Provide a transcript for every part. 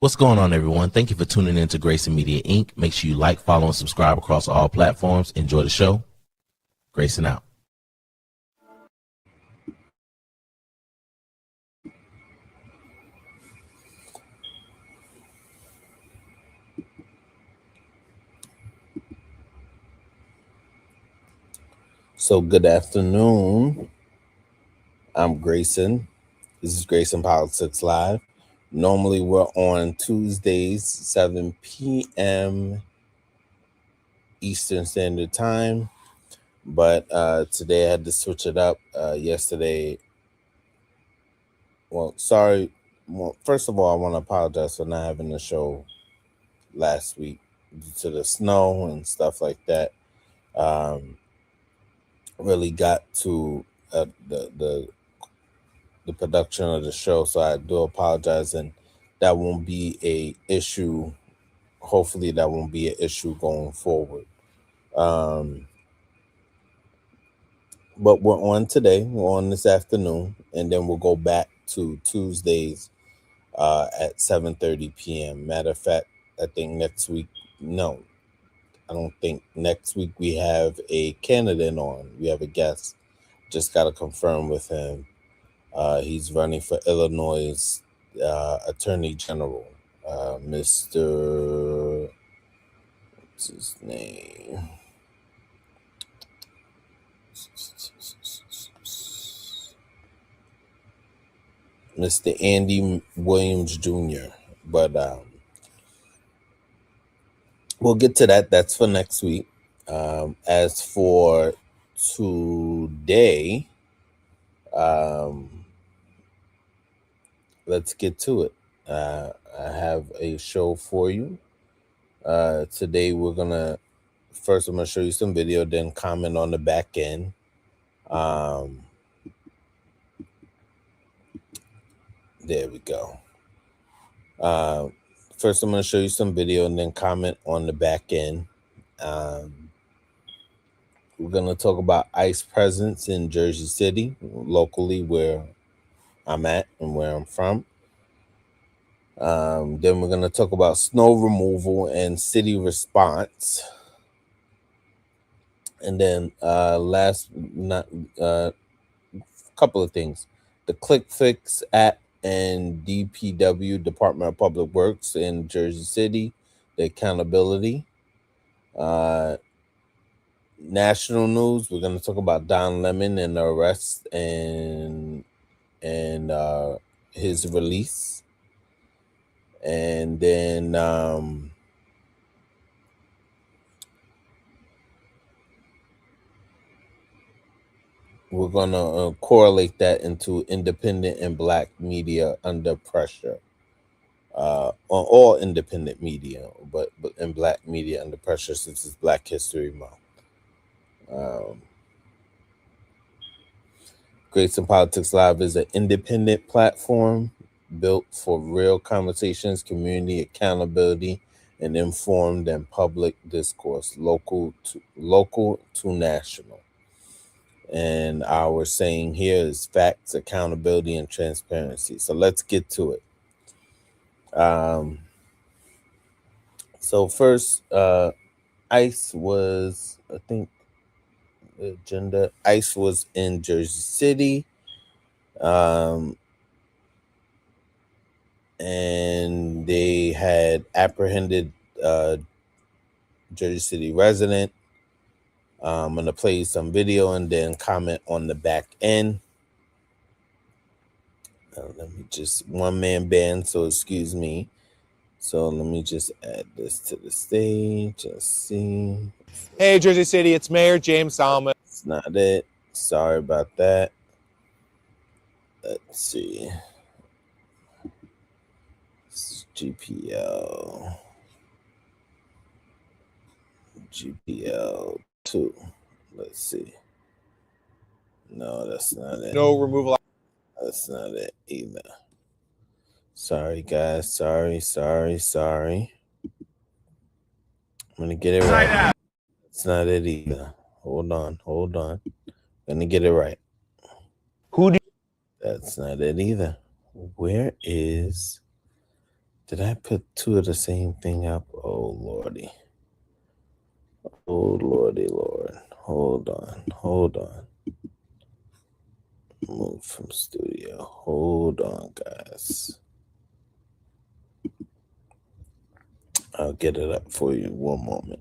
What's going on, everyone? Thank you for tuning in to Grayson Media Inc. Make sure you like, follow, and subscribe across all platforms. Enjoy the show. Grayson out. So good afternoon. I'm Grayson. This is Grayson Politics Live. Normally we're on Tuesdays, 7 p.m. Eastern Standard Time. But today I had to switch it up. Yesterday, sorry. Well, first of all, I want to apologize for not having the show last week due to the snow and stuff like that. Really got to the production of the show, so I do apologize, and that won't be a issue. Hopefully that won't be an issue going forward. But we're on today, we're on this afternoon, and then we'll go back to Tuesdays at 7:30 p.m. Matter of fact, I think next week, no, I don't think next week we have a candidate on. We have a guest. Just got to confirm with him. He's running for Illinois Attorney General, Mr. What's his name? Mr. Andy Williams Jr. But we'll get to that. That's for next week. As for today, let's get to it. I have a show for you. Today we're gonna first I'm gonna show you some video, then comment on the back end. There we go. First I'm gonna show you some video and then comment on the back end. We're gonna talk about ICE presence in Jersey City, locally where I'm at and where I'm from. Then we're gonna talk about snow removal and city response. And then couple of things. The Click Fix app and DPW, Department of Public Works in Jersey City, the accountability. National news, we're going to talk about Don Lemon and the arrest and his release. And then we're going to correlate that into independent and black media under pressure. On all independent media, but in black media under pressure since it's Black History Month. Grayson Politics Live is an independent platform built for real conversations, community accountability, and informed and public discourse, local to national. And our saying here is facts, accountability, and transparency. So let's get to it. So first, ICE was, I think, the agenda. ICE was in Jersey City, and they had apprehended Jersey City resident. I'm gonna play you some video and then comment on the back end. Let me just one-man band, so excuse me. So let me just add this to the stage. Let's see. Hey, Jersey City, it's Mayor James Solomon. It's not it. Sorry about that. Let's see. It's GPL 2. Let's see. No, that's not it. No removal. That's not it either. Sorry, guys. Sorry. I'm gonna get it right. It's not it either. Hold on. Gonna get it right. That's not it either. Where is Did I put two of the same thing up? Oh, Lordy. Oh, Lordy, Lord. Hold on. Move from studio. Hold on, guys. I'll get it up for you. One moment.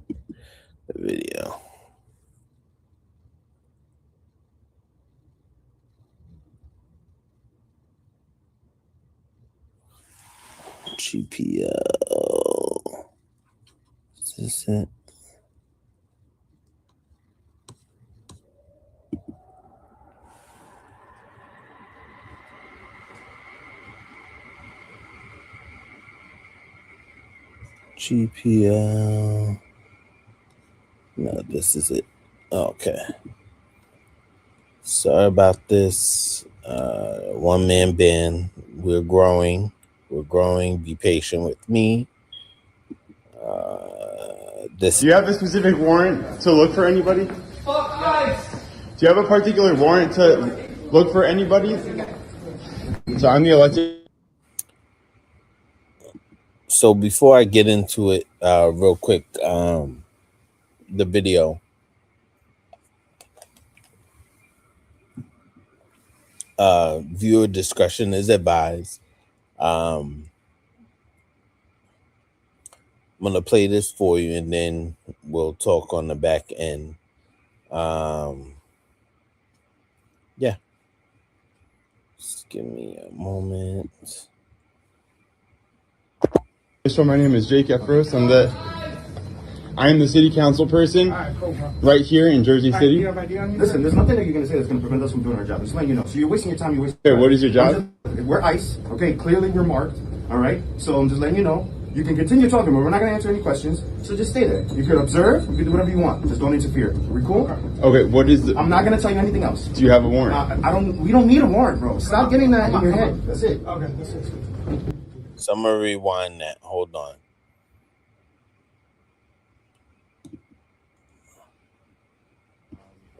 The video. GPL. Is this it? GPL. No, this is it. Okay. Sorry about this. One man band. We're growing. Be patient with me. Do you have a specific warrant to look for anybody? Fuck guys! Do you have a particular warrant to look for anybody? So I'm the elected. So before I get into it, real quick, the video. Viewer discretion is advised. I'm gonna play this for you, and then we'll talk on the back end. Yeah. Just give me a moment. So my name is Jake Efros. I am the city council person right here in Jersey City. Listen, there's nothing that you're going to say that's going to prevent us from doing our job. Just letting you know. So you're wasting your time. Okay, what is your job? We're ICE. Okay, clearly we're marked. All right. So I'm just letting you know. You can continue talking, but we're not going to answer any questions. So just stay there. You can observe. You can do whatever you want. Just don't interfere. Are we cool? Okay, what is the... I'm not going to tell you anything else. Do you have a warrant? We don't need a warrant, bro. Stop getting that in your head. That's it. Okay, that's it. So I'm gonna rewind that. Hold on.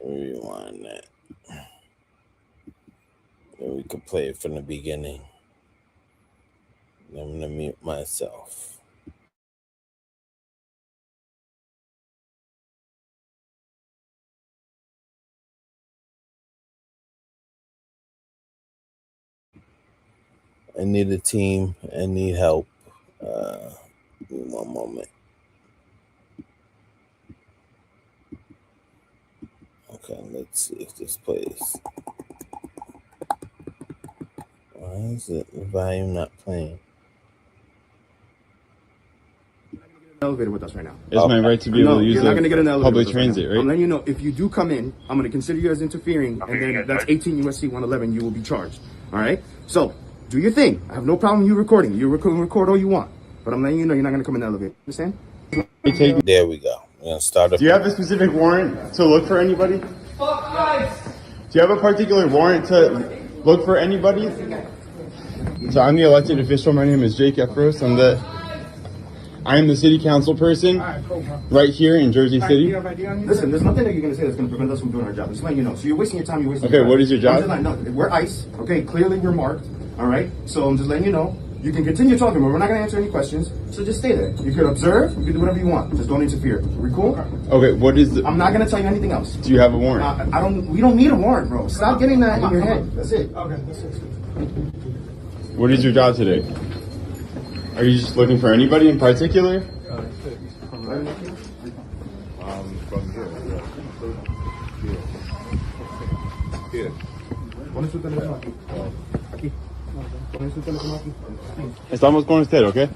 Rewind that. Then we can play it from the beginning. I'm gonna mute myself. I need a team. I need help. Give me one moment. Okay, let's see if this plays. Why is it the volume not playing? Elevator with us right now. It's my right to be able to use you're not going to get an elevator public with us right transit, now. right? I'm letting you know, if you do come in, I'm going to consider you as interfering, and then that's 18 USC 111. You will be charged. All right. So do your thing. I have no problem you recording. You record all you want, but I'm letting you know you're not going to come in the elevator. Understand? There we go. We're gonna start. Do you have a specific warrant to look for anybody? Fuck guys! Do you have a particular warrant to look for anybody? So I'm the elected official. My name is Jake Efros. I am the city council person right here in Jersey City. Listen, there's nothing that you're going to say that's going to prevent us from doing our job. Just letting you know. So you're wasting your time. Okay, what is your job? We're ICE. Okay, clearly we're marked. All right. So I'm just letting you know. You can continue talking, but we're not going to answer any questions. So just stay there. You can observe. You can do whatever you want. Just don't interfere. Are we cool? Okay, what is the... I'm not going to tell you anything else. Do you have a warrant? We don't need a warrant, bro. Stop getting that in your head. That's it. Okay, that's it. What is your job today? Are you just looking for anybody in particular? Estamos con usted, okay?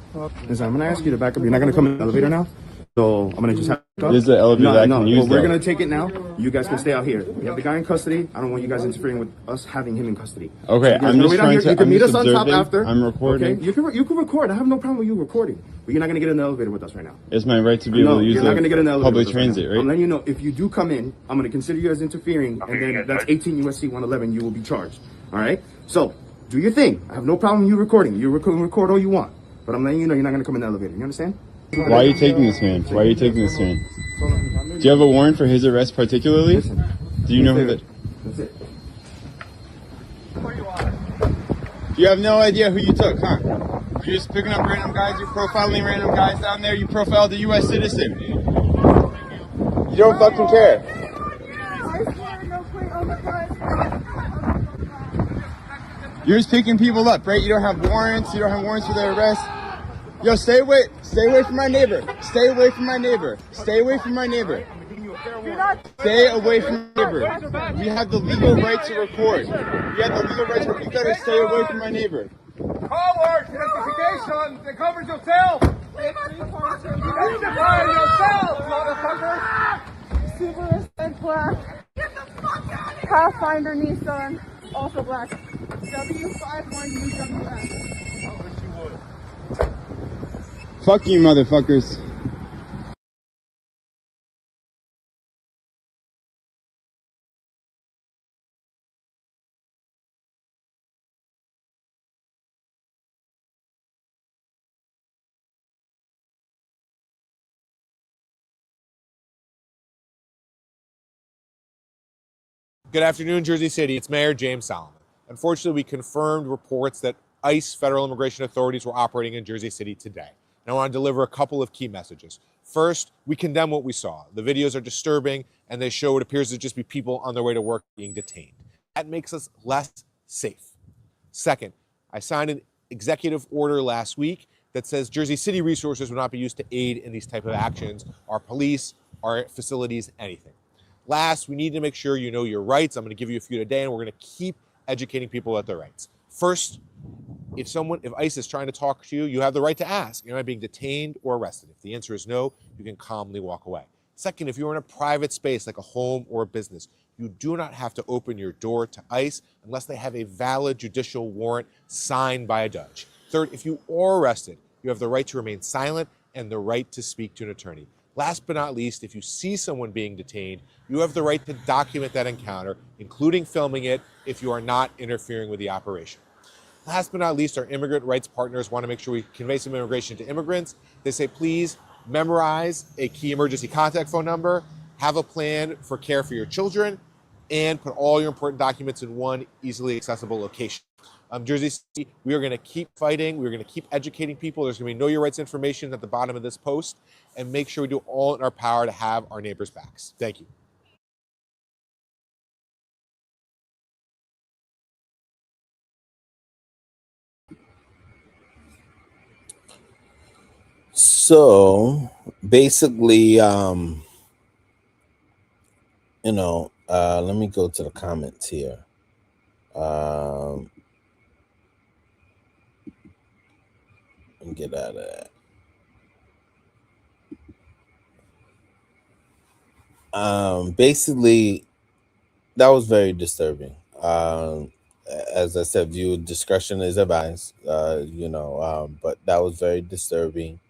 Listen, I'm going to ask you to back up. You're not going to come in the elevator now? So I'm going to just have to go. This is the elevator that I can use, well, we're though. going to take it now. You guys can stay out here. We have the guy in custody. I don't want you guys interfering with us having him in custody. Okay, So I'm just trying to... You can I'm meet just us on top observing. after. I'm recording. Okay? You can record. I have no problem with you recording. But you're not going to get in the elevator with us right now. It's my right to be able to use you're not going to get in the elevator public with us right transit, now. right? I'm letting you know, if you do come in, I'm going to consider you as interfering, and then that's 18 USC 111. You will be charged. All right? So do your thing. I have no problem with you recording. You record all you want. But I'm letting you know you're not going to come in the elevator. You understand? Why are you taking this man? Why are you taking this man? Do you have a warrant for his arrest particularly? Do you know who that... That's it. You have no idea who you took, huh? You're just picking up random guys. You're profiling random guys down there. You profiled a U.S. citizen. You don't fucking care. You're just picking people up, right? You don't have warrants. You don't have warrants for their arrest. Yo, stay away from my neighbor. Stay away from my neighbor. Stay away from my neighbor. Stay away from my neighbor. We have the legal right to record. We have the legal right to record. You gotta stay away from my neighbor. Coward, identification, they covered yourself. Identify yourself, motherfucker. Subaru and black. Pathfinder Nissan, also black. W51UWS. Fuck you, motherfuckers. Good afternoon, Jersey City. It's Mayor James Solomon. Unfortunately, we confirmed reports that ICE, federal immigration authorities, were operating in Jersey City today. And I want to deliver a couple of key messages. First, we condemn what we saw. The videos are disturbing, and they show what appears to just be people on their way to work being detained. That makes us less safe. Second, I signed an executive order last week that says Jersey City resources will not be used to aid in these type of actions, our police, our facilities, anything. Last, we need to make sure you know your rights. I'm going to give you a few today, and we're going to keep educating people about their rights. First, if ICE is trying to talk to you, you have the right to ask, am I being detained or arrested? If the answer is no, you can calmly walk away. Second, if you're in a private space like a home or a business, you do not have to open your door to ICE unless they have a valid judicial warrant signed by a judge. Third, if you are arrested, you have the right to remain silent and the right to speak to an attorney. Last but not least, if you see someone being detained, you have the right to document that encounter, including filming it if you are not interfering with the operation. Last but not least, our immigrant rights partners want to make sure we convey some immigration to immigrants. They say, please memorize a key emergency contact phone number, have a plan for care for your children, and put all your important documents in one easily accessible location. Jersey City, we are going to keep fighting. We're going to keep educating people. There's going to be know your rights information at the bottom of this post, and make sure we do all in our power to have our neighbors' backs. Thank you. So basically, let me go to the comments here. And get out of that. Basically, that was very disturbing. As I said, view discretion is advised. But that was very disturbing.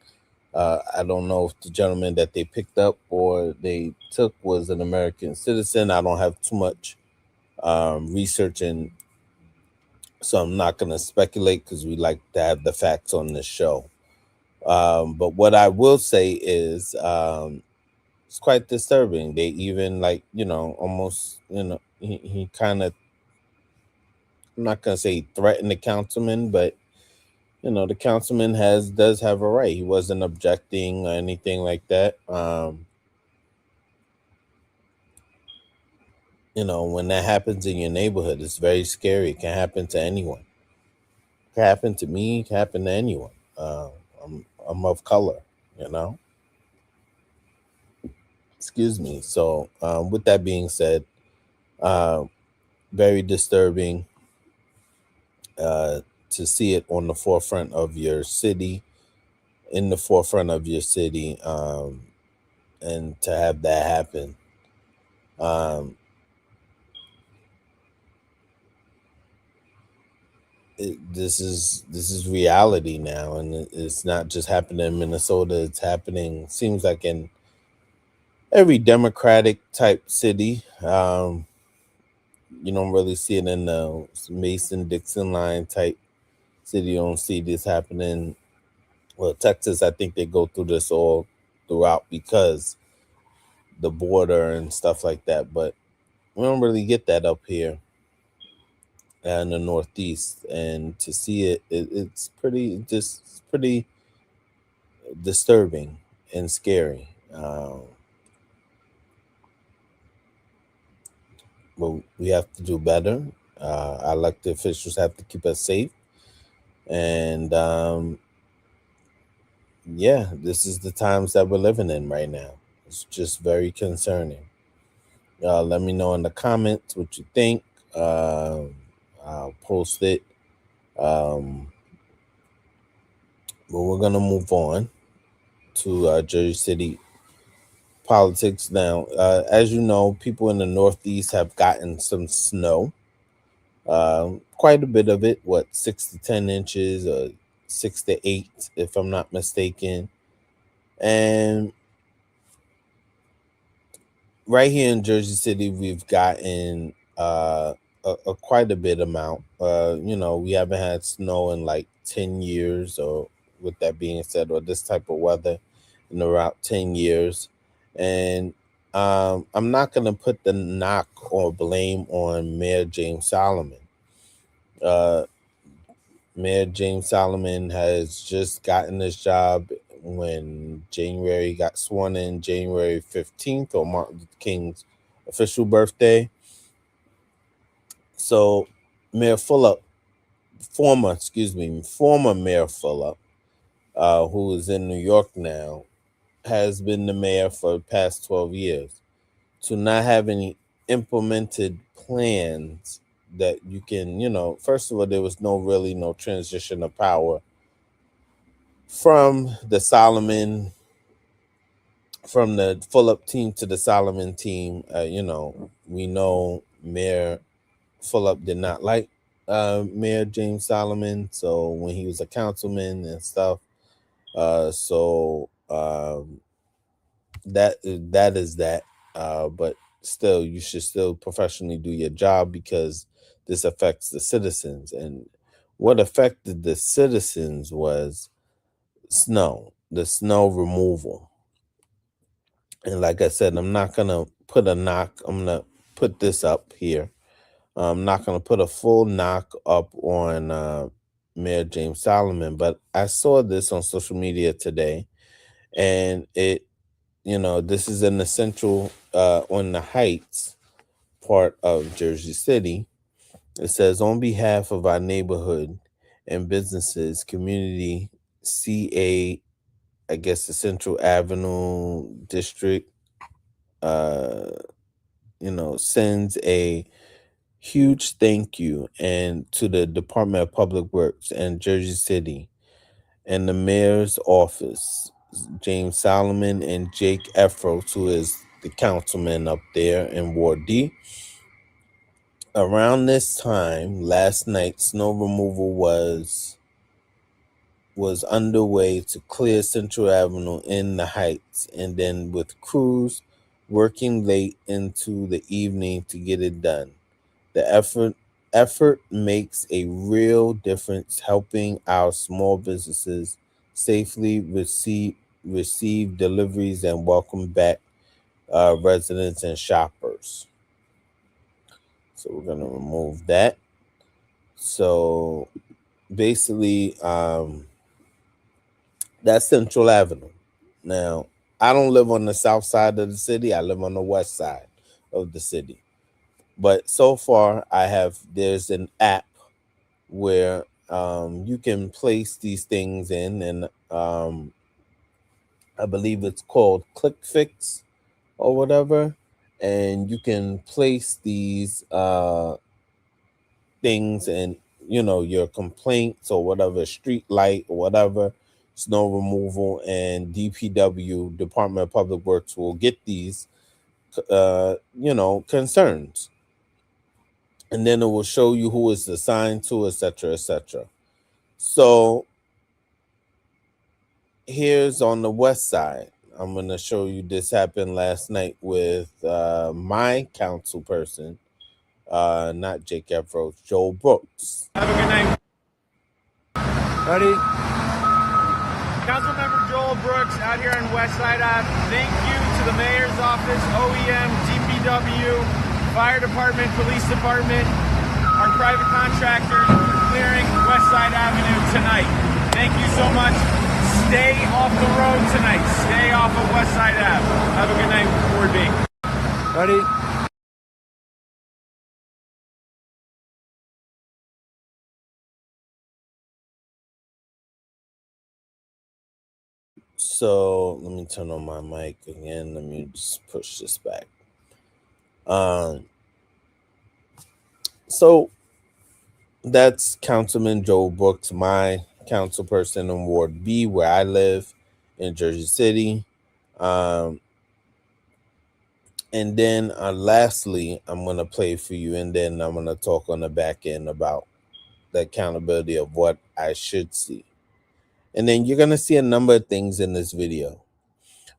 I don't know if the gentleman that they picked up or they took was an American citizen. I don't have too much research, and so I'm not going to speculate because we like to have the facts on this show. But what I will say is it's quite disturbing. They even almost, he kind of, I'm not going to say threatened the councilman, but the councilman does have a right. He wasn't objecting or anything like that. When that happens in your neighborhood, it's very scary. It can happen to anyone. It can happen to me. It can happen to anyone. I'm of color, Excuse me. So with that being said, very disturbing to see it on the forefront of your city, and to have that happen. This is reality now, and it's not just happening in Minnesota. It's happening, seems like, in every Democratic type city. You don't really see it in the Mason-Dixon line type city. You don't see this happening. Well, Texas, I think they go through this all throughout because the border and stuff like that, but we don't really get that up here. in the Northeast, and to see it's pretty disturbing and scary. But we have to do better. Our elected officials have to keep us safe, and yeah, this is the times that we're living in right now. It's just very concerning. Let me know in the comments what you think. I'll post it. But we're gonna move on to Jersey City politics now. As you know, people in the Northeast have gotten some snow. Quite a bit of it. 6 to 10 inches, or 6 to 8, if I'm not mistaken. And right here in Jersey City, we've gotten a quite a bit amount. We haven't had snow in like 10 years, or with that being said, or this type of weather in around 10 years. And I'm not going to put the knock or blame on Mayor James Solomon. Mayor James Solomon has just gotten this job when January got sworn in, January 15th, or Martin Luther King's official birthday. So Mayor Fulop, former Mayor Fulop, who is in New York now, has been the mayor for the past 12 years. To not have any implemented plans that you can, first of all, there was no transition of power from the Fulop team to the Solomon team. We know Mayor Fulop did not like Mayor James Solomon, so when he was a councilman and stuff, that is that. But still, you should still professionally do your job, because this affects the citizens. And what affected the citizens was the snow removal. And like I said, I'm not gonna put a knock. I'm gonna put this up here. I'm not gonna put a full knock up on Mayor James Solomon, but I saw this on social media today, and this is in the central, on the Heights part of Jersey City. It says, on behalf of our neighborhood and businesses, community CA, I guess the Central Avenue District, sends a huge thank you and to the Department of Public Works and Jersey City and the mayor's office, James Solomon and Jake Efros, who is the councilman up there in Ward D. Around this time last night, snow removal was underway to clear Central Avenue in the Heights, and then with crews working late into the evening to get it done. The effort makes a real difference, helping our small businesses safely receive deliveries and welcome back residents and shoppers. So we're going to remove that. So basically, that's Central Avenue. Now, I don't live on the south side of the city. I live on the west side of the city. But so far, there's an app where you can place these things in, and I believe it's called ClickFix or whatever. And you can place these things in, your complaints or whatever, street light or whatever, snow removal, and DPW, Department of Public Works, will get these, concerns. And then it will show you who is assigned to, etc., etc. So here's on the west side. I'm going to show you this happened last night with my council person, not Jake Efros, Joel Brooks. Have a good night. Ready? Councilmember Joel Brooks out here on West Side Ave. Thank you to the mayor's office, OEM, DPW, fire department, police department, our private contractors for clearing West Side Avenue tonight. Thank you so much. Stay off the road tonight. Stay off of West Side Ave. Have a good night, Ward B. Ready? So let me turn on my mic again. Let me just push this back. So that's Councilman Joe Brooks, my council person in Ward B, where I live in Jersey City. And then lastly, I'm going to play for you, and then I'm going to talk on the back end about the accountability of what I should see. And then you're going to see a number of things in this video.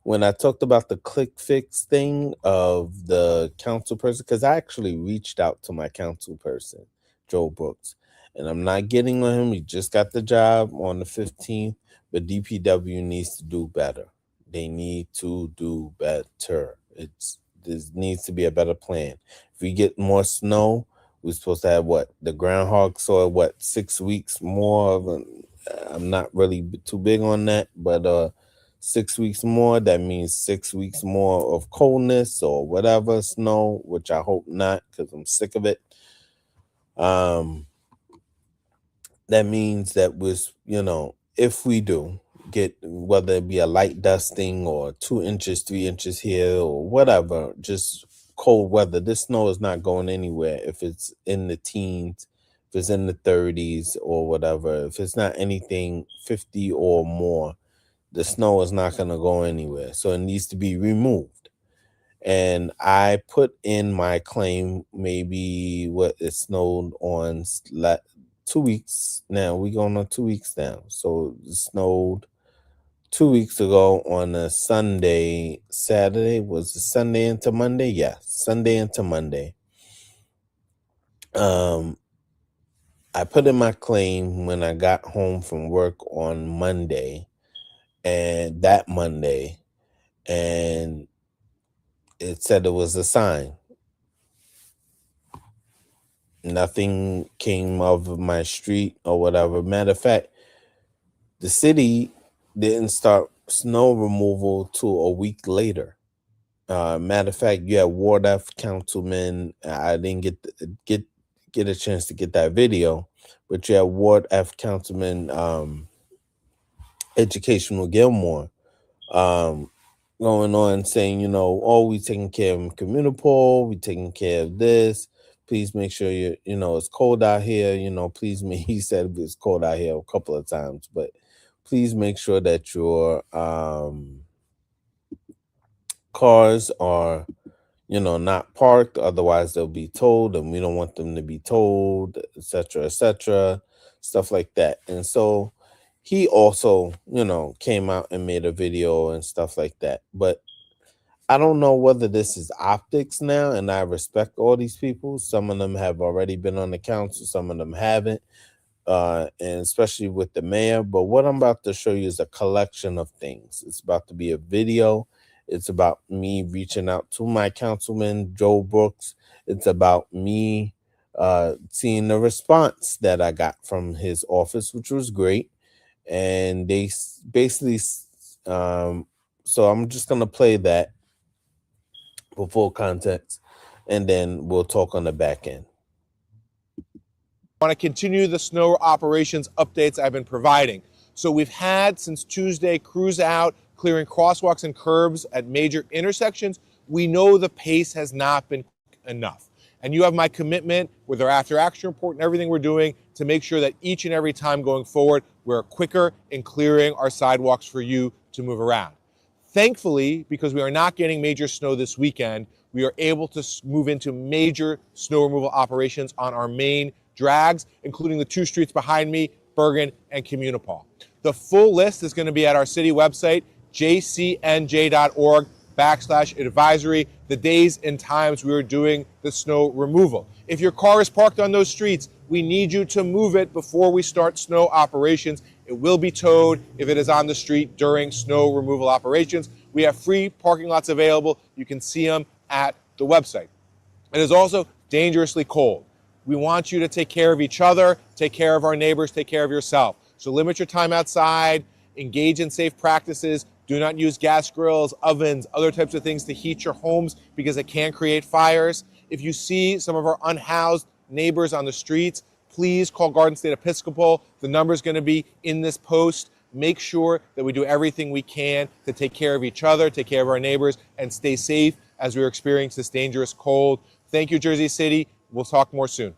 When I talked about the click fix thing of the council person, because I actually reached out to my council person, Joe Brooks, and I'm not getting on him. He just got the job on the 15th, but DPW needs to do better. They need to do better. There needs to be a better plan. If we get more snow, we're supposed to have the groundhog saw 6 weeks more of I'm not really too big on that, but 6 weeks more, that means 6 weeks more of coldness or whatever, snow, which I hope not, because I'm sick of it. That means that if we do get, whether it be a light dusting or 2 inches, 3 inches here or whatever, just cold weather, this snow is not going anywhere. If it's in the teens, if it's in the 30s or whatever, if it's not anything 50 or more, the snow is not going to go anywhere. So it needs to be removed. And I put in my claim, maybe it snowed on 2 weeks now. We're going on 2 weeks now. So it snowed 2 weeks ago on a Sunday. Saturday was it Sunday into Monday? Yeah, Sunday into Monday. I put in my claim when I got home from work on Monday, and that Monday, and it said it was a sign. Nothing came of my street or whatever. Matter of fact, the city didn't start snow removal till a week later. Matter of fact, you had Ward F councilman. I didn't get a chance to get that video, but you had Ward F councilman Educational Gilmore going on saying, we taking care of Communipol, we taking care of this. Please make sure it's cold out here. Please he said it's cold out here a couple of times, but please make sure that your cars are, not parked. Otherwise they'll be towed, and we don't want them to be towed, etc., stuff like that. And so he also, came out and made a video and stuff like that. But I don't know whether this is optics now, and I respect all these people. Some of them have already been on the council, some of them haven't, and especially with the mayor. But what I'm about to show you is a collection of things. It's about to be a video. It's about me reaching out to my councilman, Joe Brooks. It's about me seeing the response that I got from his office, which was great. And they basically, so I'm just going to play that for full context, and then we'll talk on the back end. I want to continue the snow operations updates I've been providing. So we've had since Tuesday crews out clearing crosswalks and curbs at major intersections. We know the pace has not been enough. And you have my commitment with our after action report and everything we're doing to make sure that each and every time going forward, we're quicker in clearing our sidewalks for you to move around. Thankfully, because we are not getting major snow this weekend, we are able to move into major snow removal operations on our main drags, including the 2 streets behind me, Bergen and Communipol. The full list is going to be at our city website, jcnj.org/advisory, the days and times we are doing the snow removal. If your car is parked on those streets, we need you to move it before we start snow operations. It will be towed if it is on the street during snow removal operations. We have free parking lots available. You can see them at the website. It is also dangerously cold. We want you to take care of each other, take care of our neighbors, take care of yourself. So limit your time outside, engage in safe practices. Do not use gas grills, ovens, other types of things to heat your homes because it can create fires. If you see some of our unhoused neighbors on the streets, please call Garden State Episcopal. The number is going to be in this post. Make sure that we do everything we can to take care of each other, take care of our neighbors, and stay safe as we experience this dangerous cold. Thank you, Jersey City. We'll talk more soon.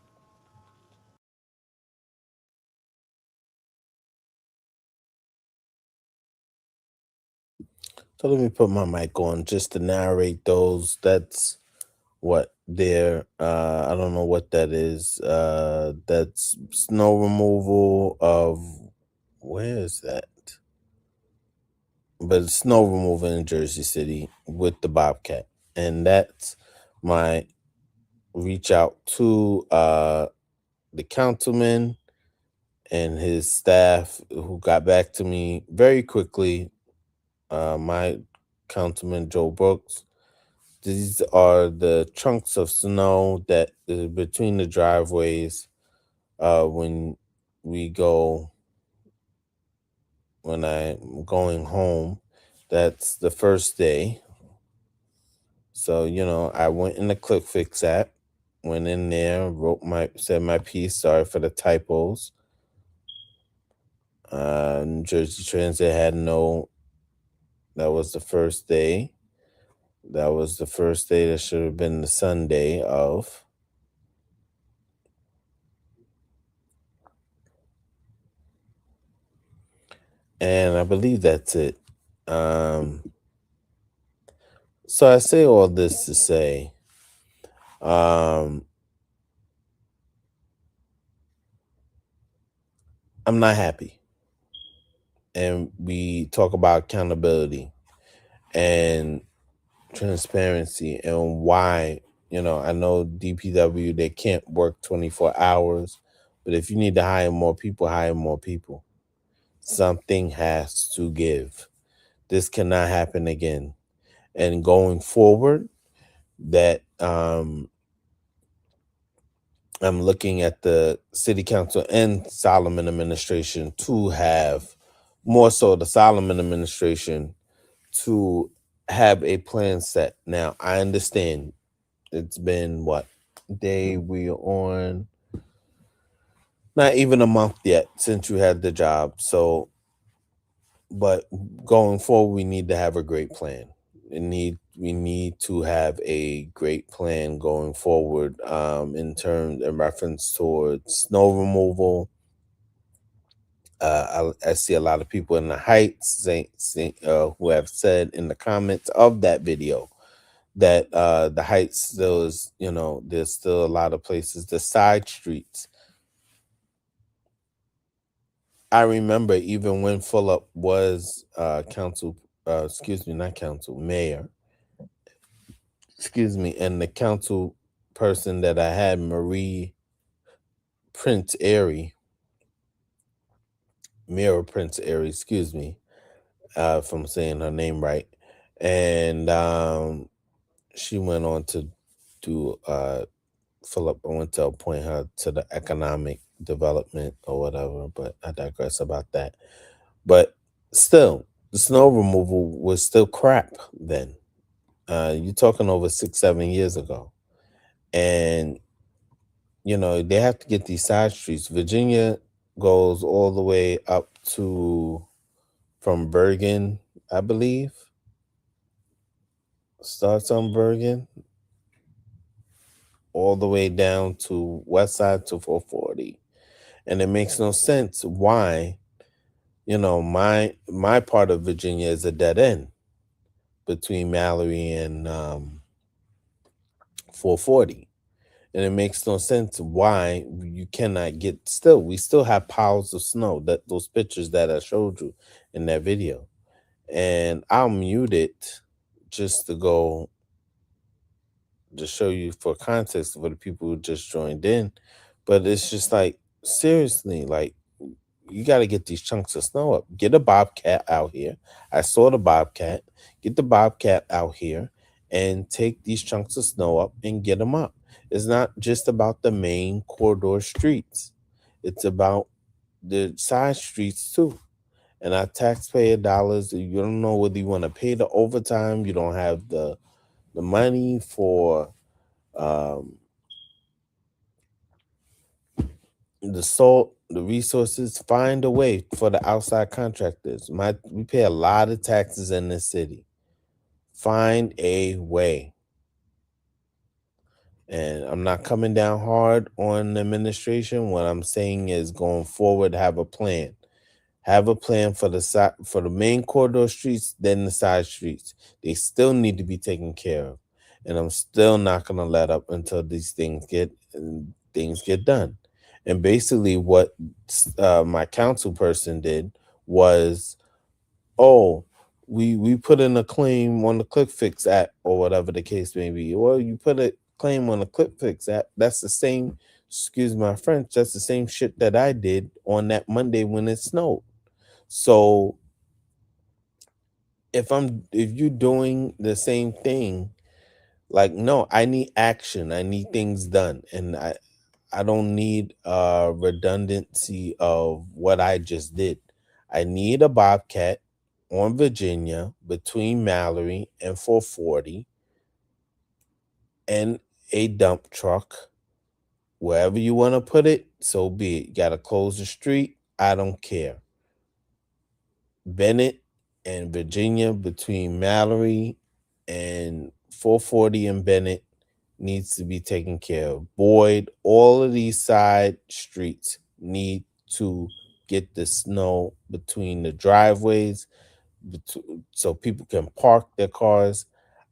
So let me put my mic on just to narrate those. That's what they're, I don't know what that is. That's snow removal of, where is that? But it's snow removal in Jersey City with the Bobcat. And that's my reach out to the councilman and his staff who got back to me very quickly. My councilman, Joe Brooks. These are the chunks of snow that is between the driveways when I'm going home. That's the first day. So, I went in the Click Fix app, went in there, said my piece, sorry for the typos. New Jersey Transit had that was the first day. That was the first day. That should have been the Sunday of. And I believe that's it. So I say all this to say, I'm not happy. And we talk about accountability and transparency and why, I know DPW, they can't work 24 hours, but if you need to hire more people, hire more people. Something has to give. This cannot happen again. And going forward, that I'm looking at the city council and Solomon administration to have, more so the Solomon administration, to have a plan set. Now, I understand it's been what day we're on, not even a month yet since you had the job. So, but going forward, we need to have a great plan. We need to have a great plan going forward in reference towards snow removal. I see a lot of people in the Heights who have said in the comments of that video that the Heights, there's still a lot of places, the side streets. I remember even when Fulop was mayor, and the council person that I had, Mayor Prince Airy, if I'm saying her name right. And she went on to do Philip. I went to appoint her to the economic development or whatever, but I digress about that. But still, the snow removal was still crap then. You're talking over 6-7 years ago. And, they have to get these side streets. Virginia goes all the way up from Bergen, I believe. Starts on Bergen, all the way down to West Side to 440. And it makes no sense why, my part of Virginia is a dead end between Mallory and 440. And it makes no sense why you cannot we still have piles of snow, that those pictures that I showed you in that video. And I'll mute it just to show you for context for the people who just joined in. But it's just like, seriously, like, you got to get these chunks of snow up. Get a Bobcat out here. I saw the Bobcat. Get the Bobcat out here and take these chunks of snow up and get them up. It's not just about the main corridor streets. It's about the side streets too. And our taxpayer dollars, you don't know whether you want to pay the overtime, you don't have the money for the salt, the resources. Find a way for the outside contractors. We pay a lot of taxes in this city. Find a way. And I'm not coming down hard on the administration. What I'm saying is, going forward, have a plan. Have a plan for the main corridor streets, then the side streets. They still need to be taken care of. And I'm still not gonna let up until these things get done. And basically what my council person did was, oh, we put in a claim on the ClickFix app, or whatever the case may be. Or you put a claim on the ClickFix app. That's the same, excuse my French, that's the same shit that I did on that Monday when it snowed. So if you're doing the same thing, like, no, I need action. I need things done. And I don't need redundancy of what I just did. I need a Bobcat on Virginia between Mallory and 440 and a dump truck. Wherever you want to put it, so be it. You got to close the street. I don't care. Bennett and Virginia between Mallory and 440 and Bennett needs to be taken care of. Boyd, all of these side streets need to get the snow between the driveways so people can park their cars.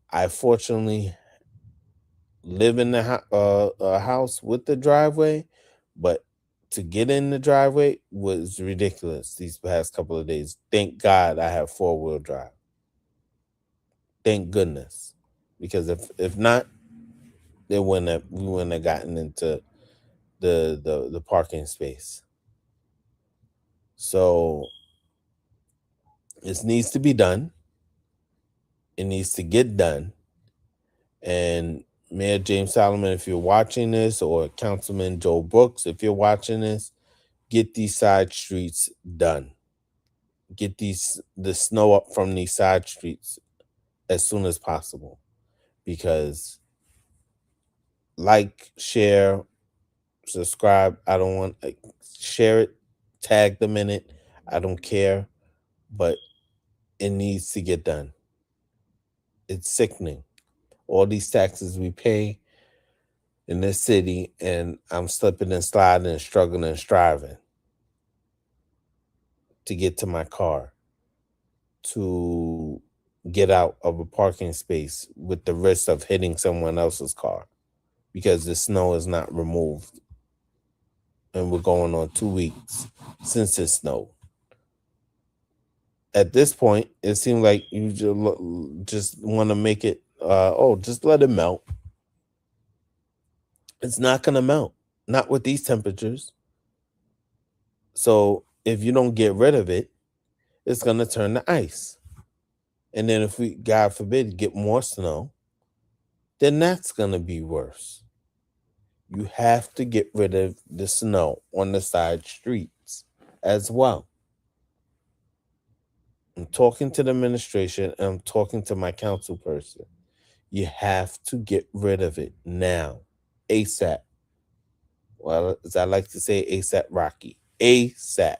I fortunately live in a house with the driveway, but to get in the driveway was ridiculous these past couple of days. Thank God I have 4-wheel drive. Thank goodness. Because if not, we wouldn't have gotten into the parking space. So it needs to be done. It needs to get done. And Mayor James Solomon, if you're watching this, or Councilman Joe Brooks, if you're watching this, get these side streets done. Get the snow up from these side streets as soon as possible. Because like, share, subscribe. I don't want share it, tag them in it. I don't care, but it needs to get done. It's sickening. All these taxes we pay in this city, and I'm slipping and sliding and struggling and striving to get to my car, to get out of a parking space with the risk of hitting someone else's car because the snow is not removed. And we're going on 2 weeks since it snowed. At this point, it seems like you just want to make it, just let it melt. It's not going to melt. Not with these temperatures. So if you don't get rid of it, it's going to turn to ice. And then if we, God forbid, get more snow, then that's going to be worse. You have to get rid of the snow on the side streets as well. I'm talking to the administration, and I'm talking to my council person. You have to get rid of it now. ASAP. Well, as I like to say, ASAP Rocky. ASAP.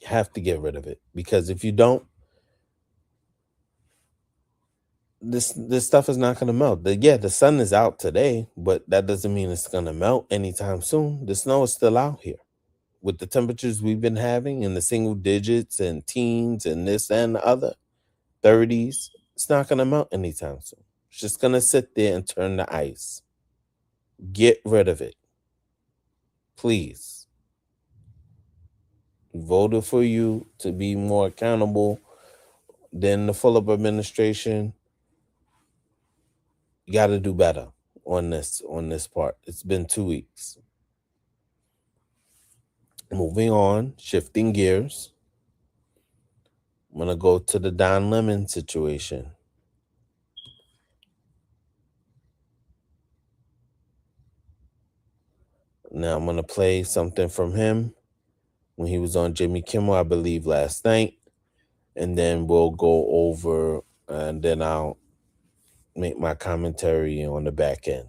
You have to get rid of it. Because if you don't, this stuff is not going to melt. The sun is out today, but that doesn't mean it's going to melt anytime soon. The snow is still out here. With the temperatures we've been having in the single digits and teens and this and the other, 30s, it's not going to melt anytime soon. It's just going to sit there and turn to ice. Get rid of it. Please. We voted for you to be more accountable than the Fulop administration. You got to do better on this part. It's been 2 weeks. Moving on, shifting gears. I'm going to go to the Don Lemon situation. Now I'm going to play something from him when he was on Jimmy Kimmel, I believe, last night. And then we'll go over, and then I'll make my commentary on the back end.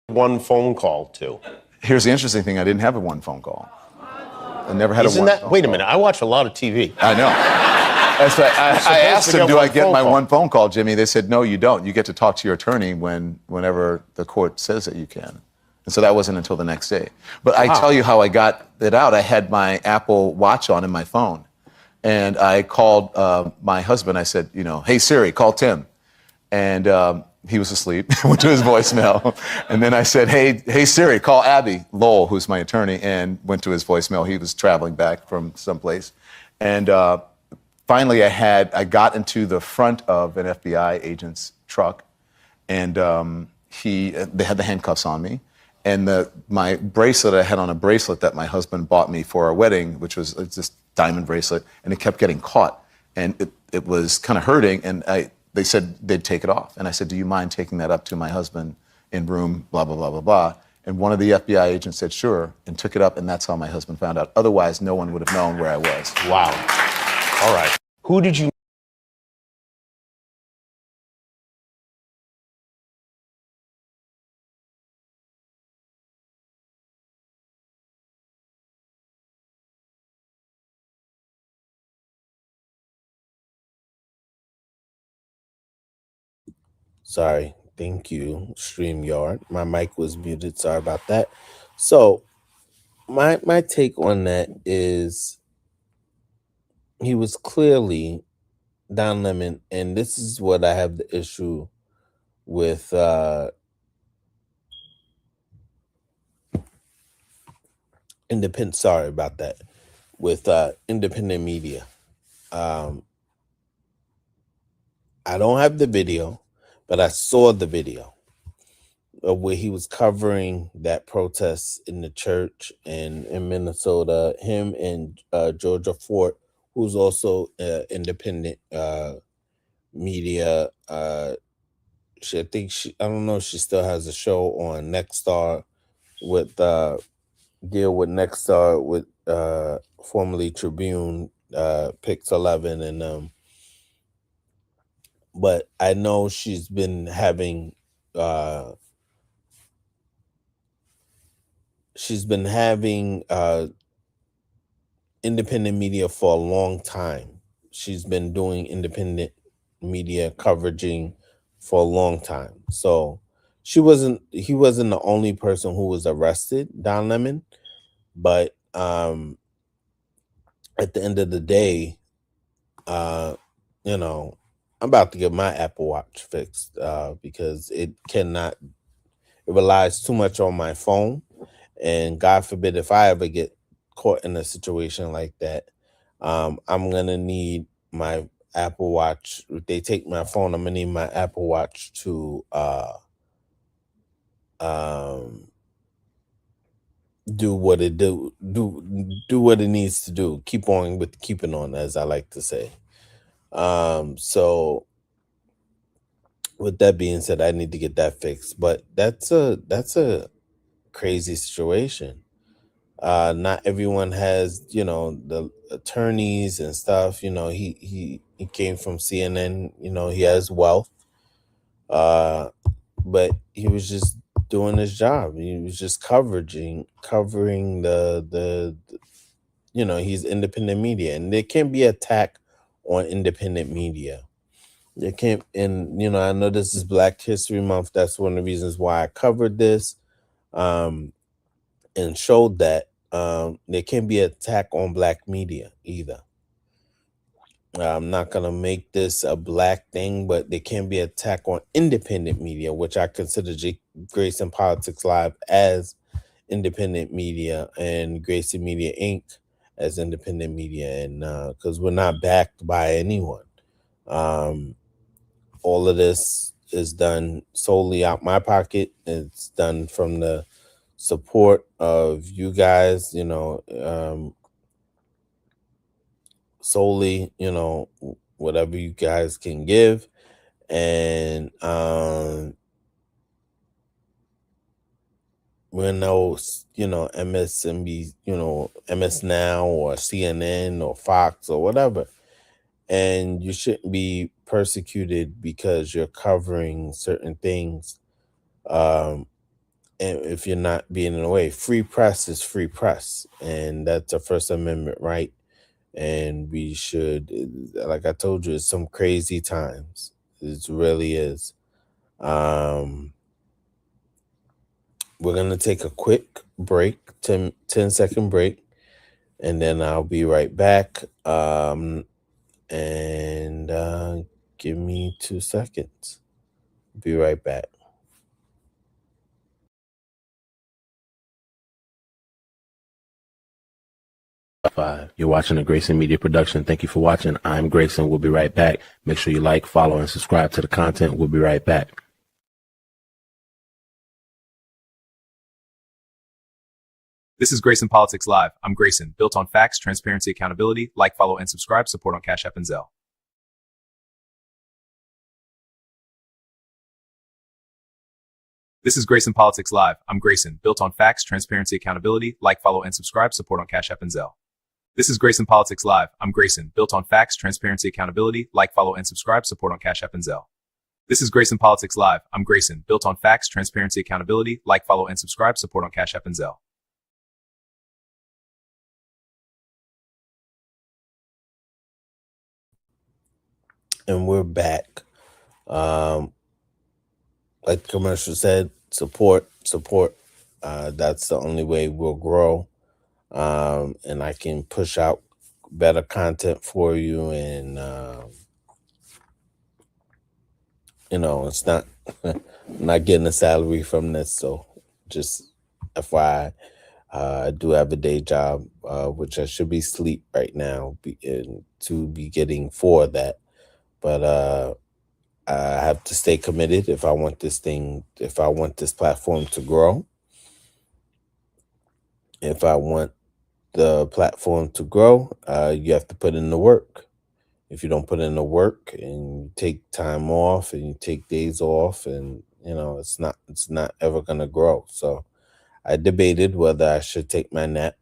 One phone call to. Here's the interesting thing. I didn't have a one phone call. I never had Isn't a one that? phone Wait a call. minute. I watch a lot of TV. I know. That's right. I asked them, do I get my one phone call, Jimmy? They said, no, you don't. You get to talk to your attorney whenever the court says that you can. And so that wasn't until the next day. But I tell you how I got it out. I had my Apple Watch on in my phone. And I called my husband. I said, hey, Siri, call Tim. And he was asleep, went to his voicemail. And then I said, hey, Siri, call Abby Lowell, who's my attorney, and went to his voicemail. He was traveling back from someplace. And finally, I got into the front of an FBI agent's truck, and they had the handcuffs on me. And my bracelet, I had on a bracelet that my husband bought me for our wedding, which was this diamond bracelet, and it kept getting caught. And it was kind of hurting, and they said they'd take it off. And I said, do you mind taking that up to my husband in room blah, blah, blah, blah, blah. And one of the FBI agents said, sure, and took it up, and that's how my husband found out. Otherwise, no one would have known where I was. Wow. All right. Who did you? Sorry. Thank you, StreamYard. My mic was muted. Sorry about that. So my take on that is he was clearly Don Lemon, and this is what I have the issue with independent. Sorry about that. With independent media. I don't have the video, but I saw the video of where he was covering that protest in the church in Minnesota. Him and Georgia Fort, who's also independent media. I don't know if she still has a show on Nexstar with deal with Nexstar with formerly Tribune, Pix 11 and but I know she's been having independent media for a long time. She's been doing independent media coveraging for a long time. So he wasn't the only person who was arrested, Don Lemon, but at the end of the day, I'm about to get my Apple Watch fixed because it relies too much on my phone. And God forbid if I ever get caught in a situation like that, I'm going to need my Apple Watch. If they take my phone, I'm going to need my Apple Watch to do what it needs to do. Keep on with keeping on, as I like to say. So with that being said, I need to get that fixed. But that's a crazy situation. Not everyone has, the attorneys and stuff. He came from CNN. He has wealth. But he was just doing his job. He was just covering the he's independent media, and there can't be attack on independent media. There can't, and I know this is Black History Month. That's one of the reasons why I covered this, and showed that there can't be attack on Black media either. I'm not gonna make this a Black thing, but there can be attack on independent media, which I consider Grayson Politics Live as independent media and Grayson Media Inc. as independent media, and because we're not backed by anyone. All of this is done solely out my pocket. It's done from the support of you guys, solely, whatever you guys can give. And we're no, MSNB, MS Now or CNN or Fox or whatever. And you shouldn't be persecuted because you're covering certain things. And if you're not being in the way, free press is free press. And that's a First Amendment right. And we should, like I told you, it's some crazy times. It really is. We're going to take a quick break, 10-second break, and then I'll be right back. And give me 2 seconds. Be right back. You're watching a Grayson Media production. Thank you for watching. I'm Grayson. We'll be right back. Make sure you like, follow, and subscribe to the content. We'll be right back. This is Grayson Politics Live. I'm Grayson, built on facts, transparency, accountability. Like, follow, and subscribe. Support on Cash App and Zelle. This is Grayson Politics Live. I'm Grayson, built on facts, transparency, accountability. Like, follow, and subscribe. Support on Cash App and Zelle. This is Grayson Politics Live. I'm Grayson, built on facts, transparency, accountability. Like, follow, and subscribe. Support on Cash App and Zelle. This is Grayson Politics Live. I'm Grayson, built on facts, transparency, accountability. Like, follow, and subscribe. Support on Cash App and Zelle. And we're back. Like the commercial said, support. That's the only way we'll grow. And I can push out better content for you. And, it's not, I'm not getting a salary from this. So just FYI, I do have a day job, which I should be asleep right now to be getting for that. But I have to stay committed if I want this platform to grow. If I want the platform to grow, you have to put in the work. If you don't put in the work and you take time off and you take days off, and it's not ever gonna grow. So I debated whether I should take my nap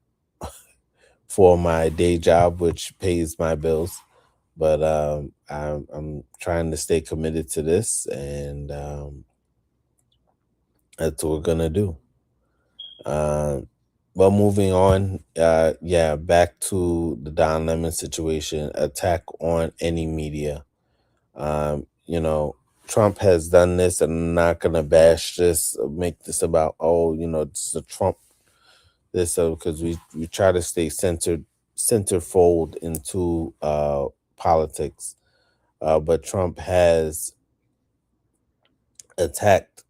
for my day job, which pays my bills. But I'm trying to stay committed to this, and that's what we're gonna do. But moving on, back to the Don Lemon situation, attack on any media. Trump has done this, and I'm not gonna bash this, make this about, it's a Trump this, because we try to stay centerfold into politics. But Trump has attacked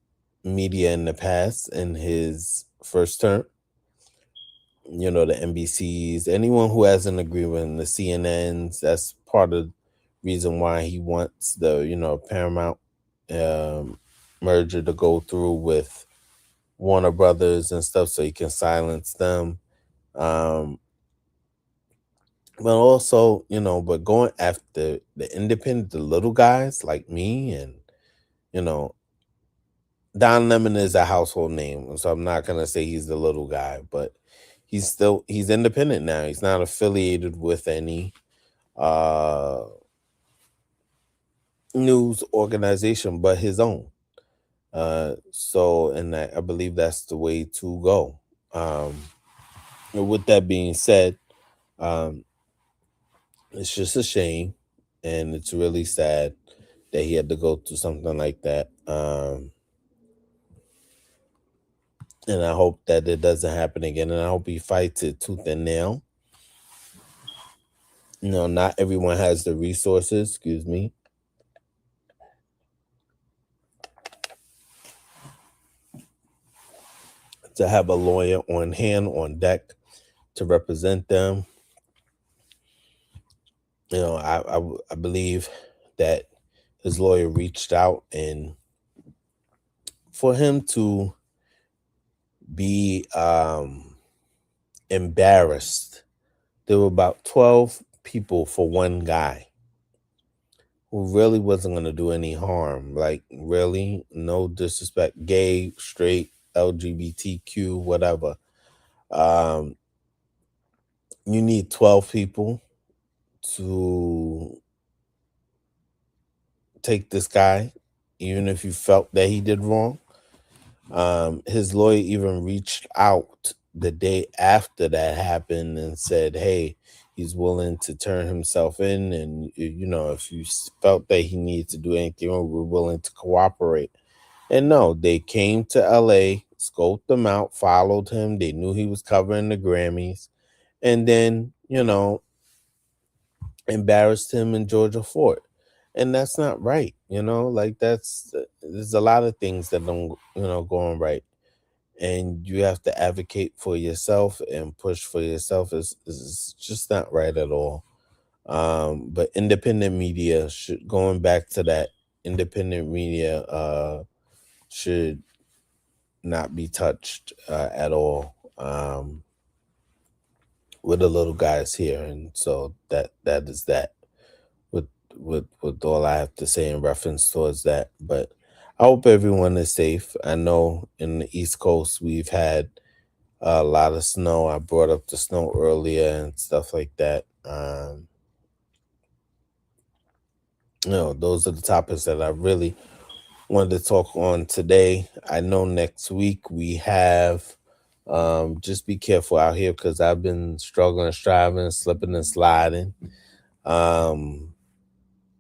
media in the past in his first term. The NBCs, anyone who has an agreement, the CNNs, that's part of the reason why he wants the, Paramount merger to go through with Warner Brothers and stuff, so he can silence them. But also, but going after the independent, the little guys like me, and, Don Lemon is a household name, so I'm not gonna say he's the little guy, but he's independent now. He's not affiliated with any news organization but his own. And I believe that's the way to go. And with that being said, it's just a shame, and it's really sad that he had to go through something like that. And I hope that it doesn't happen again, and I hope he fights it tooth and nail. Not everyone has the resources, to have a lawyer on hand, on deck, to represent them. I believe that his lawyer reached out, and for him to be embarrassed, there were about 12 people for one guy who really wasn't going to do any harm. Like, really, no disrespect, gay, straight, LGBTQ, whatever. You need 12 people to take this guy, even if you felt that he did wrong. His lawyer even reached out the day after that happened and said, hey, he's willing to turn himself in. And, if you felt that he needed to do anything, we're willing to cooperate. And no, they came to LA, scoped him out, followed him. They knew he was covering the Grammys. And then, embarrassed him in Georgia Fort. And that's not right. There's a lot of things that don't, going right. And you have to advocate for yourself and push for yourself. Is just not right at all. But independent media going back to that, independent media should not be touched at all. With the little guys here. And so that is that with all I have to say in reference towards that. But I hope everyone is safe. I know in the East Coast we've had a lot of snow. I brought up the snow earlier and stuff like that. Those are the topics that I really wanted to talk on today. I know next week we have just be careful out here because I've been struggling, striving, slipping and sliding.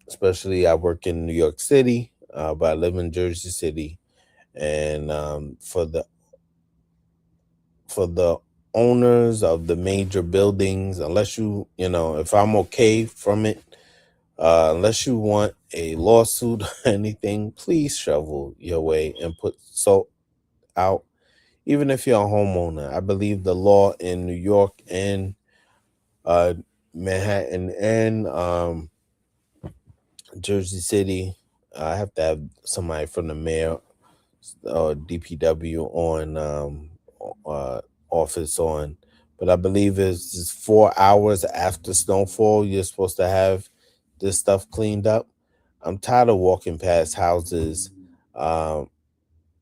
Especially I work in New York City, but I live in Jersey City. And for the owners of the major buildings, unless if I'm okay from it, unless you want a lawsuit or anything, please shovel your way and put salt out. Even if you're a homeowner, I believe the law in New York and Manhattan and Jersey City, I have to have somebody from the mayor or DPW on office on, but I believe it's just 4 hours after snowfall you're supposed to have this stuff cleaned up. I'm tired of walking past houses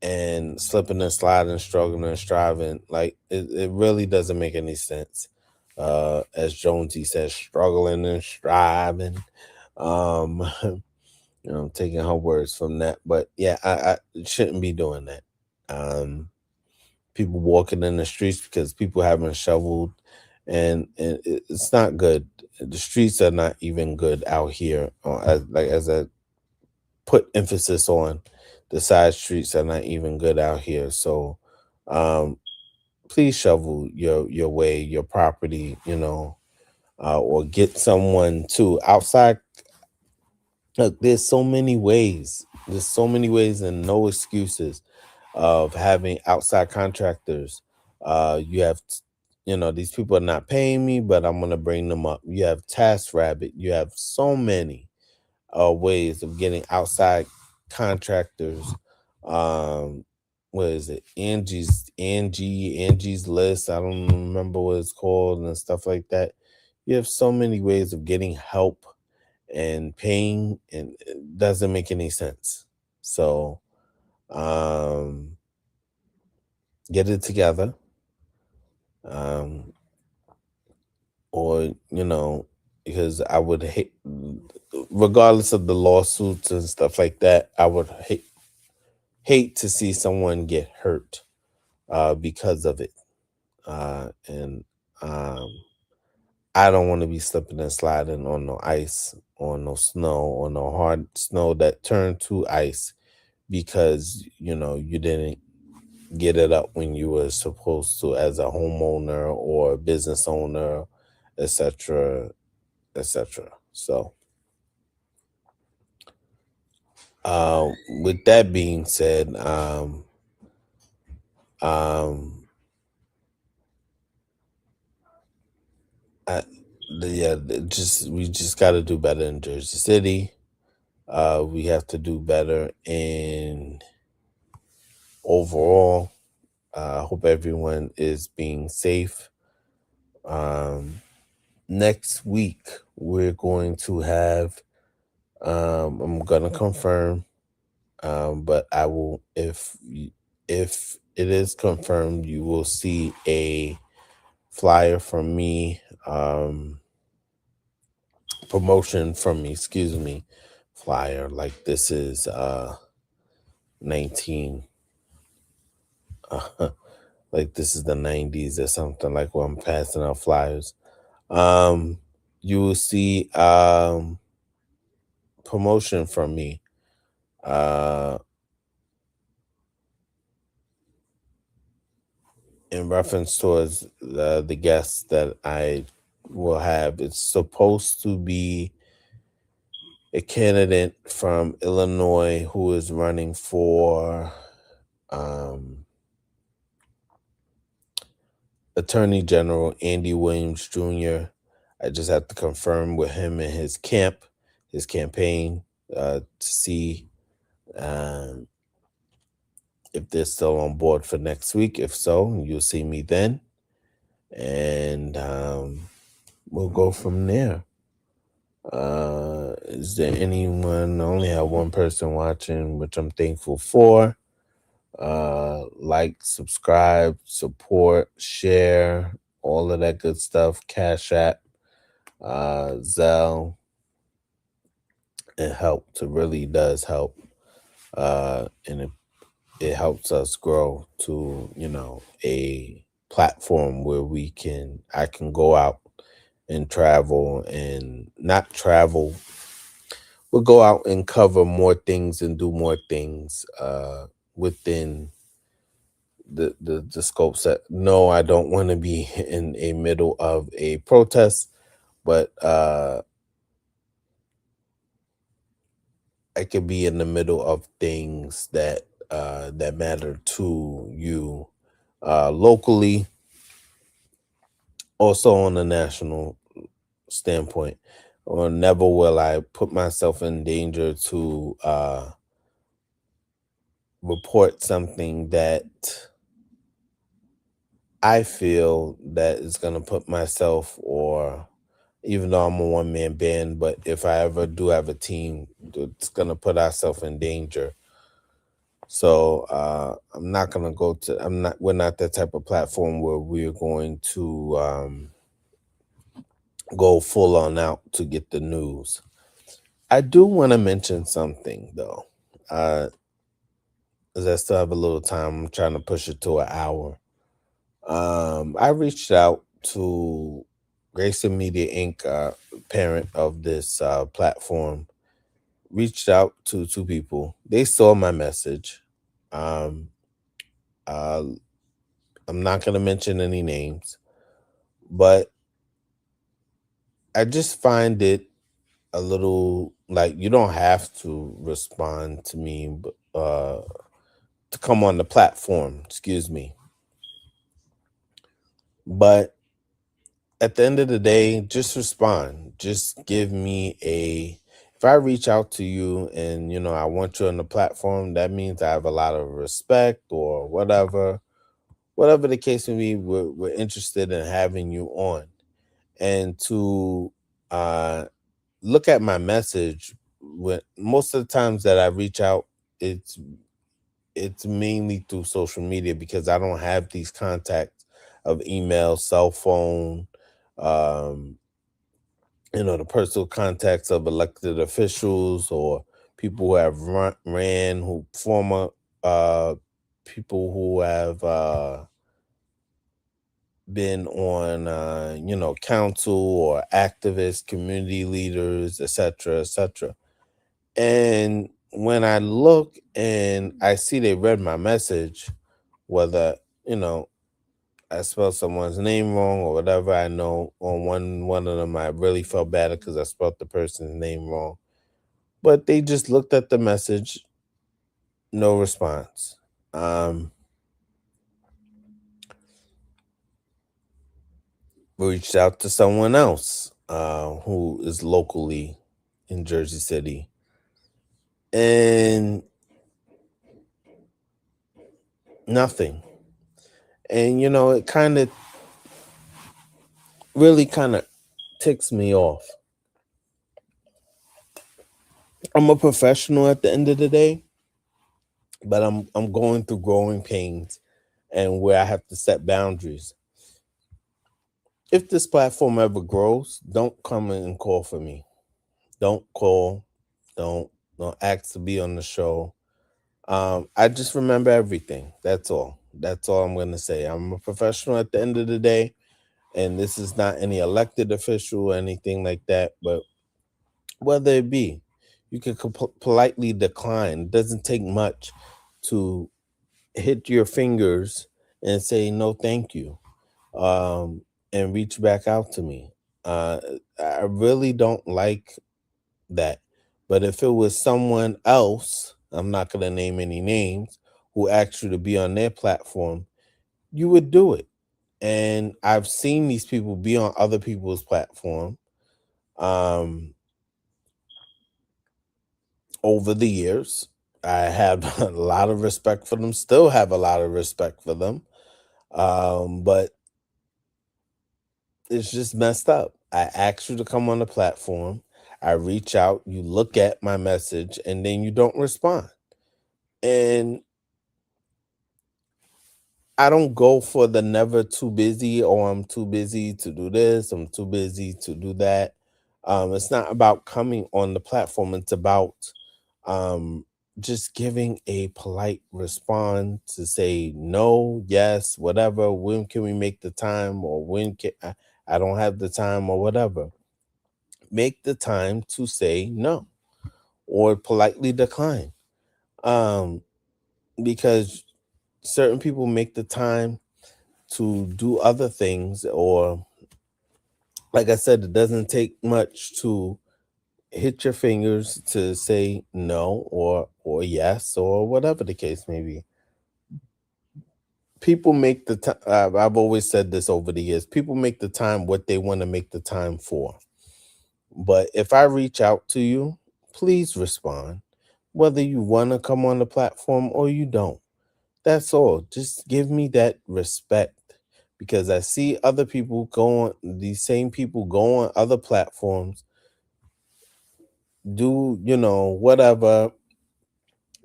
and slipping and sliding, struggling and striving. Like it really doesn't make any sense. As Jonesy says, struggling and striving. I'm taking her words from that, but yeah, I shouldn't be doing that. People walking in the streets because people haven't shoveled, and it's not good. The streets are not even good out here. As I put emphasis on, the side streets are not even good out here. So, please shovel your way, your property, or get someone to outside. Look, there's so many ways. There's so many ways and no excuses of having outside contractors. You have, these people are not paying me, but I'm gonna bring them up. You have TaskRabbit. You have so many ways of getting outside contractors. What is it? Angie's List. I don't remember what it's called and stuff like that. You have so many ways of getting help and paying, and it doesn't make any sense. So get it together. Or because I would hate, regardless of the lawsuits and stuff like that, I would hate to see someone get hurt because of it. And I don't want to be slipping and sliding on no ice, on no snow, on no hard snow that turned to ice because, you didn't get it up when you were supposed to as a homeowner or a business owner, etc., etc. So, with that being said, we just got to do better in Jersey City. We have to do better in overall. I hope everyone is being safe. Next week we're going to have. I'm gonna confirm, but I will if it is confirmed. You will see a flyer from me, promotion from me, excuse me, flyer. Like this is 19, like this is the 90s or something, like where I'm passing out flyers. You will see promotion from me. In reference towards the guests that I will have. It's supposed to be a candidate from Illinois who is running for Attorney General, Andy Williams Jr. I just have to confirm with him and his campaign, to see if they're still on board for next week. If so, you'll see me then. And we'll go from there. Is there anyone? I only have one person watching, which I'm thankful for. Like, subscribe, support, share, all of that good stuff. Cash App, Zelle. It helps. It really does help. And it helps us grow to, a platform where I can go out and travel, and not travel. We'll go out and cover more things and do more things within the scopes that. No, I don't want to be in a middle of a protest, but I could be in the middle of things that matter to you locally, also on a national standpoint. Or never will I put myself in danger to report something that I feel that is going to put myself, or even though I'm a one-man band, but if I ever do have a team, it's going to put ourselves in danger. So I'm not going to we're not that type of platform where we're going to go full on out to get the news. I do want to mention something though, as I still have a little time. I'm trying to push it to an hour. I reached out to Grayson Media Inc., parent of this platform. Reached out to two people. They saw my message. I'm not going to mention any names, but I just find it a little like you don't have to respond to me, to come on the platform, excuse me. But at the end of the day, just respond. Just give me if I reach out to you and, I want you on the platform, that means I have a lot of respect or whatever the case may be. We're interested in having you on. And to look at my message, most of the times that I reach out, it's mainly through social media, because I don't have these contacts of email, cell phone, the personal contacts of elected officials or people who have former people who have been on, council, or activists, community leaders, etc., etc. And when I look and I see they read my message, whether, I spelled someone's name wrong or whatever, I know on one of them I really felt bad because I spelled the person's name wrong. But they just looked at the message, no response. Reached out to someone else who is locally in Jersey City, and nothing. And it really ticks me off. I'm a professional at the end of the day, but I'm going through growing pains, and where I have to set boundaries. If this platform ever grows, don't come in and call for me. Don't call. Don't ask to be on the show. I just remember everything. That's all. That's all I'm going to say. I'm a professional at the end of the day, and this is not any elected official or anything like that. But whether it be, you can politely decline. It doesn't take much to hit your fingers and say no, thank you, and reach back out to me. I really don't like that. But if it was someone else, I'm not going to name any names, who asked you to be on their platform, you would do it. And I've seen these people be on other people's platform over the years. I have a lot of respect for them, still have a lot of respect for them. But it's just messed up. I asked you to come on the platform. I reach out, you look at my message, and then you don't respond. And I don't go for the never too busy, or I'm too busy to do this, I'm too busy to do that. It's not about coming on the platform. It's about just giving a polite response to say no, yes, whatever. When can we make the time, or when can I don't have the time, or whatever. Make the time to say no or politely decline. Because certain people make the time to do other things, or like I said, it doesn't take much to hit your fingers to say no or yes, or whatever the case may be. People make the time. I've always said this over the years. People make the time what they want to make the time for. But if I reach out to you, please respond, whether you want to come on the platform or you don't. That's all. Just give me that respect, because I see other people go on, these same people go on other platforms, do, whatever.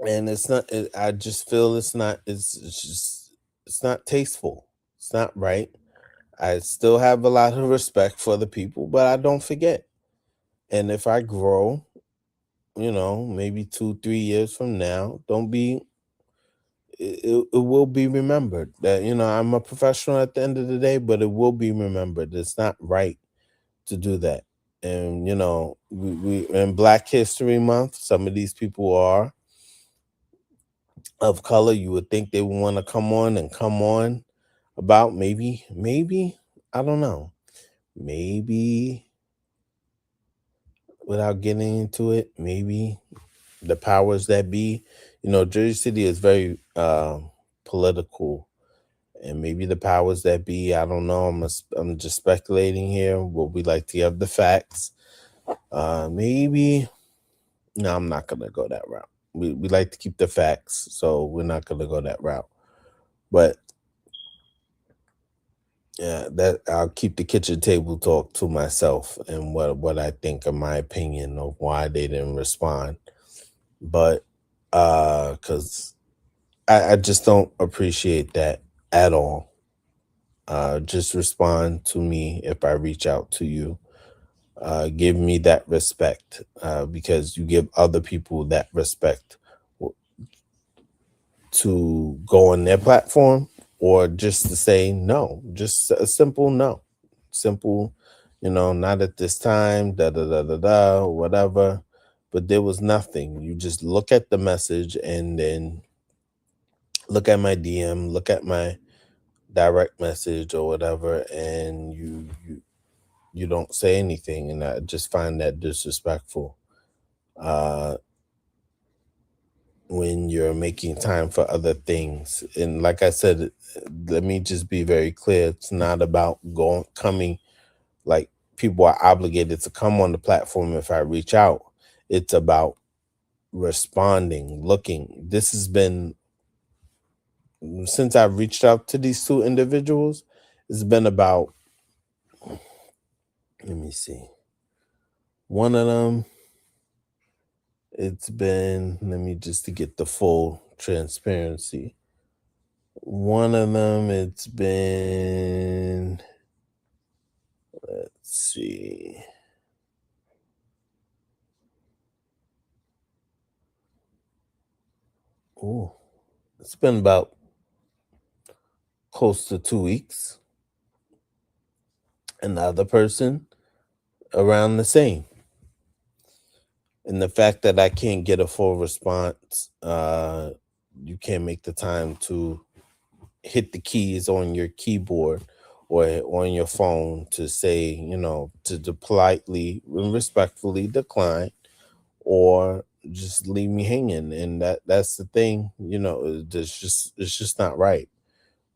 And it's not, I just feel it's not tasteful. It's not right. I still have a lot of respect for the people, but I don't forget. And if I grow, maybe 2-3 years from now, it will be remembered that, I'm a professional at the end of the day, but it will be remembered. It's not right to do that. And, we in Black History Month, some of these people are of color. You would think they would want to come on about maybe, I don't know, maybe, without getting into it, maybe the powers that be. Jersey City is very political, and maybe the powers that be, I don't know, I'm just speculating here, but we like to have the facts. Maybe, no, I'm not gonna go that route. We like to keep the facts, so we're not gonna go that route. But yeah, that I'll keep the kitchen table talk to myself, and what I think, of my opinion of why they didn't respond. But because I just don't appreciate that at all. Just respond to me if I reach out to you. Give me that respect, because you give other people that respect to go on their platform, or just to say no, just a simple no, simple, not at this time, da da da da da, whatever. But there was nothing. You just look at the message, and then look at my DM, look at my direct message or whatever, and you don't say anything, and I just find that disrespectful. When you're making time for other things. And like I said, let me just be very clear. It's not about coming, like people are obligated to come on the platform if I reach out. It's about responding, looking. This has been, since I've reached out to these two individuals, it's been about, let me see. One of them, it's been, let me just to get the full transparency. One of them, it's been, let's see. Ooh, it's been about close to 2 weeks. And the other person around the same. And the fact that I can't get a full response, you can't make the time to hit the keys on your keyboard or on your phone to say, you know, to politely and respectfully decline, or just leave me hanging. And that's the thing, you know, it's just not right.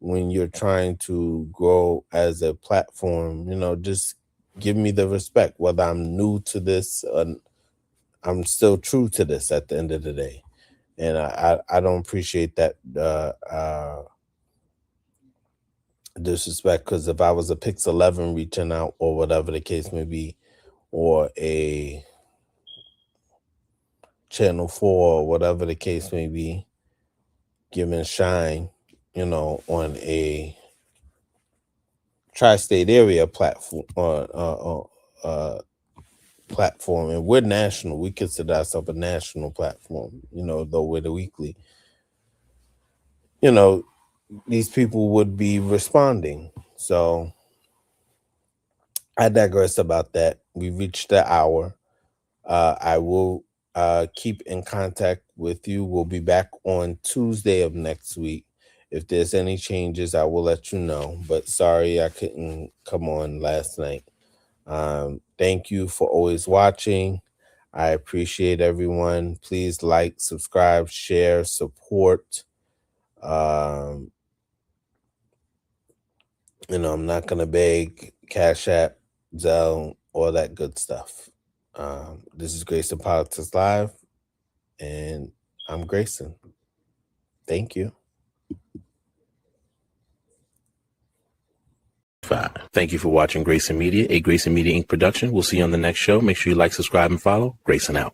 When you're trying to grow as a platform, you know, just give me the respect, whether I'm new to this, I'm still true to this at the end of the day. And I don't appreciate that disrespect, because if I was a Pix 11 reaching out, or whatever the case may be, or a Channel 4, or whatever the case may be, giving shine, you know, on a tri-state area platform, platform, and we're national. We consider ourselves a national platform, you know, though we're the weekly. You know, these people would be responding. So I digress about that. We reached the hour. I will keep in contact with you. We'll be back on Tuesday of next week. If there's any changes, I will let you know. But sorry I couldn't come on last night. Thank you for always watching. I appreciate everyone. Please like, subscribe, share, support. You know, I'm not going to beg, Cash App, Zelle, all that good stuff. This is Grayson Politics Live, and I'm Grayson. Thank you. Thank you for watching Grayson Media, a Grayson Media Inc. production. We'll see you on the next show. Make sure you like, subscribe, and follow. Grayson out.